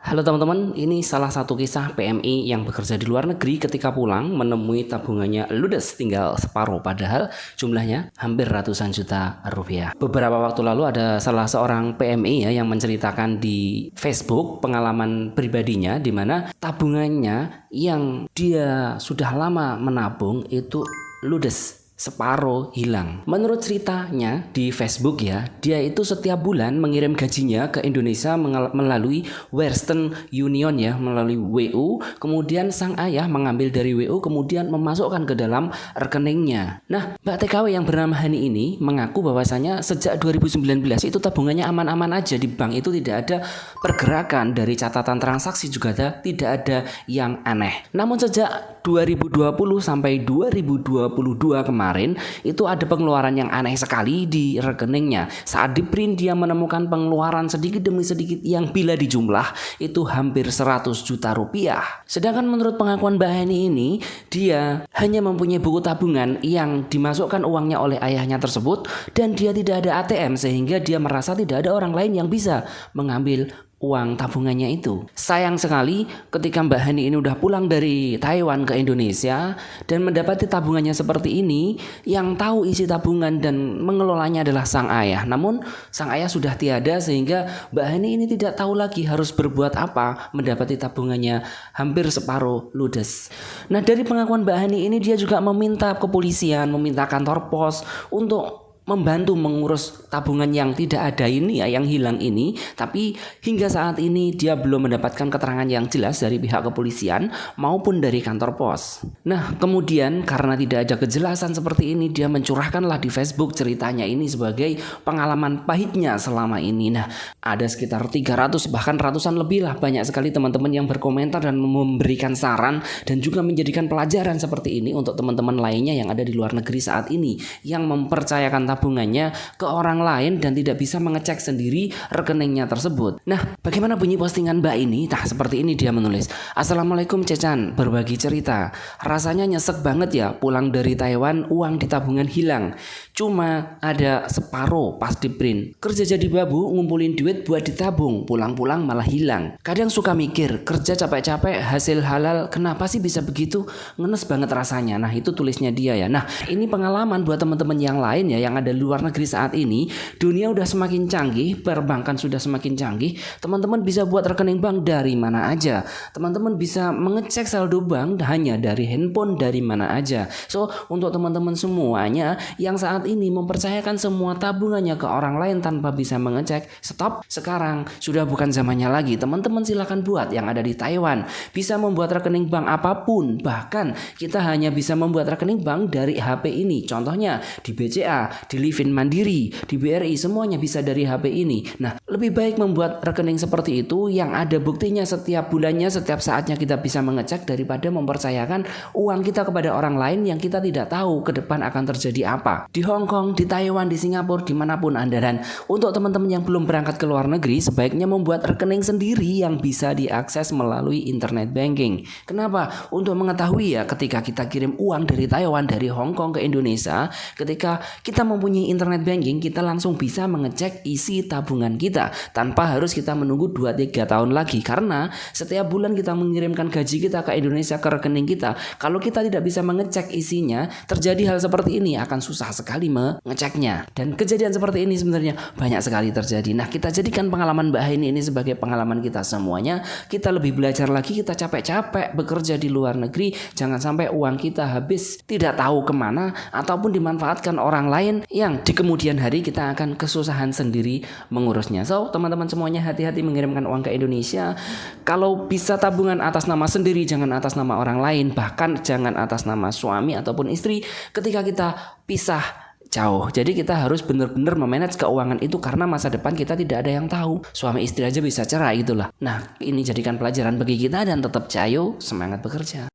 Halo teman-teman, ini salah satu kisah PMI yang bekerja di luar negeri ketika pulang menemui tabungannya ludes tinggal separuh padahal jumlahnya hampir ratusan juta rupiah. Beberapa waktu lalu ada salah seorang PMI yang menceritakan di Facebook pengalaman pribadinya di mana tabungannya yang dia sudah lama menabung itu ludes. Separuh hilang. Menurut ceritanya di Facebook ya, dia itu setiap bulan mengirim gajinya ke Indonesia melalui Western Union ya, melalui WU. Kemudian sang ayah mengambil dari WU kemudian memasukkan ke dalam rekeningnya. Nah, Mbak TKW yang bernama Hani ini mengaku bahwasanya sejak 2019 itu tabungannya aman-aman aja di bank, itu tidak ada pergerakan dari catatan transaksi juga tidak ada yang aneh. Namun sejak 2020 sampai 2022 kemarin itu ada pengeluaran yang aneh sekali di rekeningnya. Saat di print dia menemukan pengeluaran sedikit demi sedikit yang bila dijumlah itu hampir 100 juta rupiah. Sedangkan menurut pengakuan Mbak Hani ini, dia hanya mempunyai buku tabungan yang dimasukkan uangnya oleh ayahnya tersebut dan dia tidak ada ATM sehingga dia merasa tidak ada orang lain yang bisa mengambil uang tabungannya itu. Sayang sekali ketika Mbak Hani ini udah pulang dari Taiwan ke Indonesia dan mendapati tabungannya seperti ini, yang tahu isi tabungan dan mengelolanya adalah sang ayah. Namun sang ayah sudah tiada sehingga Mbak Hani ini tidak tahu lagi harus berbuat apa mendapati tabungannya hampir separuh ludes. Nah, dari pengakuan Mbak Hani ini dia juga meminta kepolisian, meminta kantor pos untuk membantu mengurus tabungan yang tidak ada ini ya, yang hilang ini. Tapi hingga saat ini dia belum mendapatkan keterangan yang jelas dari pihak kepolisian maupun dari kantor pos. Nah, kemudian karena tidak ada kejelasan seperti ini, dia mencurahkanlah di Facebook ceritanya ini sebagai pengalaman pahitnya selama ini. Nah, ada sekitar 300 bahkan ratusan lebih lah, banyak sekali teman-teman yang berkomentar dan memberikan saran dan juga menjadikan pelajaran seperti ini untuk teman-teman lainnya yang ada di luar negeri saat ini yang mempercayakan tabungannya ke orang lain dan tidak bisa mengecek sendiri rekeningnya tersebut. Nah, bagaimana bunyi postingan Mbak ini? Nah, seperti ini dia menulis. Assalamualaikum Cecan, berbagi cerita. Rasanya nyesek banget ya pulang dari Taiwan uang di tabungan hilang. Cuma ada separuh pas di print. Kerja jadi babu ngumpulin duit buat ditabung, pulang-pulang malah hilang. Kadang suka mikir, kerja capek-capek hasil halal kenapa sih bisa begitu? Ngenes banget rasanya. Nah, itu tulisnya dia ya. Nah, ini pengalaman buat teman-teman yang lain ya yang ada di luar negeri saat ini. Dunia udah semakin canggih, perbankan sudah semakin canggih. Teman-teman bisa buat rekening bank dari mana aja. Teman-teman bisa mengecek saldo bank hanya dari handphone dari mana aja. So, untuk teman-teman semuanya yang saat ini mempercayakan semua tabungannya ke orang lain tanpa bisa mengecek, stop. Sekarang sudah bukan zamannya lagi. Teman-teman silakan buat yang ada di Taiwan. Bisa membuat rekening bank apapun. Bahkan kita hanya bisa membuat rekening bank dari HP ini. Contohnya di BCA, di Livin Mandiri, di BRI, semuanya bisa dari HP ini. Nah, lebih baik membuat rekening seperti itu yang ada buktinya setiap bulannya, setiap saatnya kita bisa mengecek daripada mempercayakan uang kita kepada orang lain yang kita tidak tahu ke depan akan terjadi apa. Di Hong Kong, di Taiwan, di Singapura, dimanapun Anda. Dan untuk teman-teman yang belum berangkat ke luar negeri, sebaiknya membuat rekening sendiri yang bisa diakses melalui internet banking. Kenapa? Untuk mengetahui ya ketika kita kirim uang dari Taiwan, dari Hong Kong ke Indonesia, ketika kita mempunyai internet banking, kita langsung bisa mengecek isi tabungan kita tanpa harus kita menunggu 2-3 tahun lagi. Karena setiap bulan kita mengirimkan gaji kita ke Indonesia ke rekening kita, kalau kita tidak bisa mengecek isinya, terjadi hal seperti ini akan susah sekali mengeceknya. Dan kejadian seperti ini sebenarnya banyak sekali terjadi. Nah, kita jadikan pengalaman Mbak Hani ini sebagai pengalaman kita semuanya. Kita lebih belajar lagi, kita capek-capek bekerja di luar negeri, jangan sampai uang kita habis tidak tahu kemana ataupun dimanfaatkan orang lain yang di kemudian hari kita akan kesusahan sendiri mengurusnya. So, teman-teman semuanya hati-hati mengirimkan uang ke Indonesia. Kalau bisa tabungan atas nama sendiri, jangan atas nama orang lain, bahkan jangan atas nama suami ataupun istri ketika kita pisah jauh. Jadi kita harus benar-benar memanage keuangan itu karena masa depan kita tidak ada yang tahu. Suami istri aja bisa cerai itulah. Nah, ini jadikan pelajaran bagi kita dan tetap cayo, semangat bekerja.